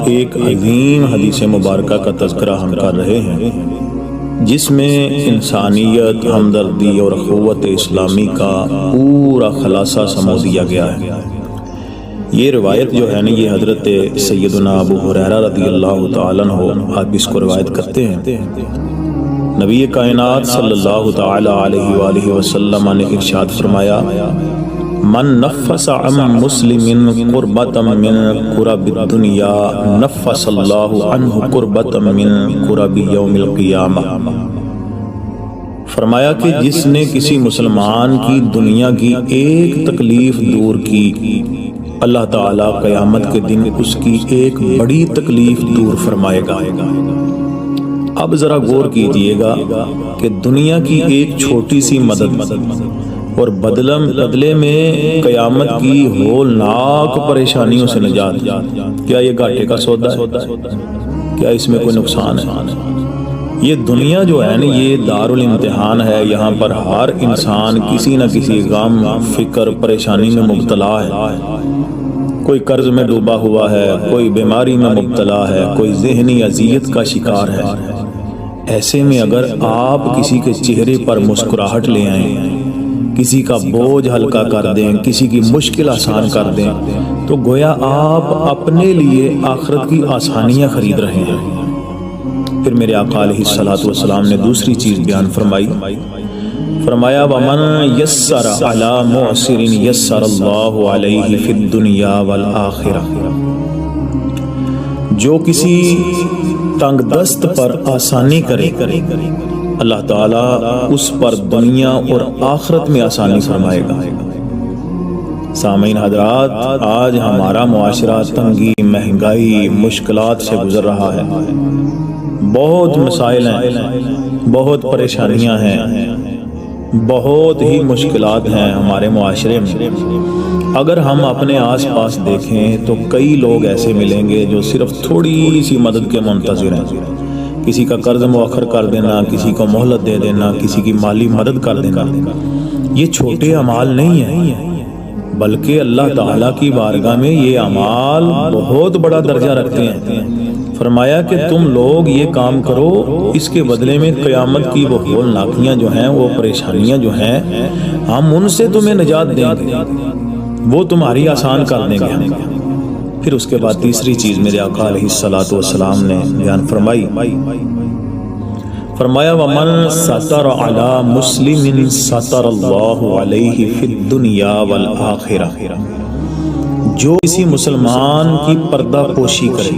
ایک عظیم حدیث مبارکہ کا تذکرہ ہم کر رہے ہیں جس میں انسانیت، ہمدردی اور اخوت اسلامی کا پورا خلاصہ سمو دیا گیا ہے۔ یہ روایت جو ہے نا، یہ حضرت سیدنا ابو ہریرہ رضی اللہ تعالیٰ عنہ آپ اس کو روایت کرتے ہیں۔ نبی کائنات صلی اللہ تعالی علیہ وآلہ وسلم نے ارشاد فرمایا، من نفس عن مسلم قربۃ من قرب الدنیا نفس اللہ عنہ قربۃ من قرب یوم القیامہ۔ فرمایا کہ جس نے کسی مسلمان کی دنیا کی ایک تکلیف دور کی، اللہ تعالیٰ قیامت کے دن اس کی ایک بڑی تکلیف دور فرمائے گا۔ اب ذرا غور کیجئے گا کہ دنیا کی ایک چھوٹی سی مدد اور بدلے میں قیامت کی ہولناک پریشانیوں سے نجات، کیا یہ گھاٹے کا سودا ہے؟ کیا اس میں کوئی نقصان ہے؟ یہ دنیا جو ہے نا، یہ دارالامتحان ہے۔ یہاں پر ہر انسان کسی نہ کسی غم، فکر، پریشانی میں مبتلا ہے۔ کوئی قرض میں ڈوبا ہوا ہے، کوئی بیماری میں مبتلا ہے، کوئی ذہنی اذیت کا شکار ہے۔ ایسے میں اگر آپ کسی کے چہرے پر مسکراہٹ لے آئیں، کسی کا بوجھ ہلکا کر دیں، کسی کی مشکل آسان کر دیں، تو گویا آپ اپنے لیے آخرت کی آسانیاں خرید رہے ہیں۔ پھر میرے آقا علیہ الصلوۃ والسلام نے دوسری چیز بیان فرمائی، فرمایا وَمَن يَسَّرَ عَلَى مُعْسِرٍ يَسَّرَ اللَّهُ عَلَيْهِ فِي الدُّنْيَا وَالْآخِرَةِ۔ جو کسی تنگ دست پر آسانی کرے، اللہ تعالیٰ اس پر دنیا اور آخرت میں آسانی فرمائے گا۔ سامعین حضرات، آج ہمارا معاشرہ تنگی، مہنگائی، مشکلات سے گزر رہا ہے۔ بہت مسائل ہیں، بہت پریشانیاں ہیں، بہت ہی مشکلات ہیں ہمارے معاشرے میں۔ اگر ہم اپنے آس پاس دیکھیں تو کئی لوگ ایسے ملیں گے جو صرف تھوڑی سی مدد کے منتظر ہیں۔ کسی کا قرض مؤخر کر دینا، کسی کو مہلت دے دینا، کسی کی مالی مدد کر دینا، یہ چھوٹے اعمال نہیں ہیں، بلکہ اللہ تعالیٰ کی بارگاہ میں یہ اعمال بہت بڑا درجہ رکھتے ہیں۔ فرمایا کہ تم لوگ یہ کام کرو، اس کے بدلے میں قیامت کی وہ ہولناکیاں جو ہیں، وہ پریشانیاں جو ہیں، ہم ان سے تمہیں نجات دیں گے، وہ تمہاری آسان کر دیں گے۔ پھر اس کے بعد تیسری چیز میرے آقا علیہ الصلوۃ والسلام نے بیان فرمائی، فرمایا وَمَن سَتَرَ عَلَى مُسْلِمٍ سَتَرَ اللَّهُ عَلَيْهِ فِي الدُّنْيَا وَالْآخِرَةِ۔ جو کسی مسلمان کی پردہ پوشی کرے،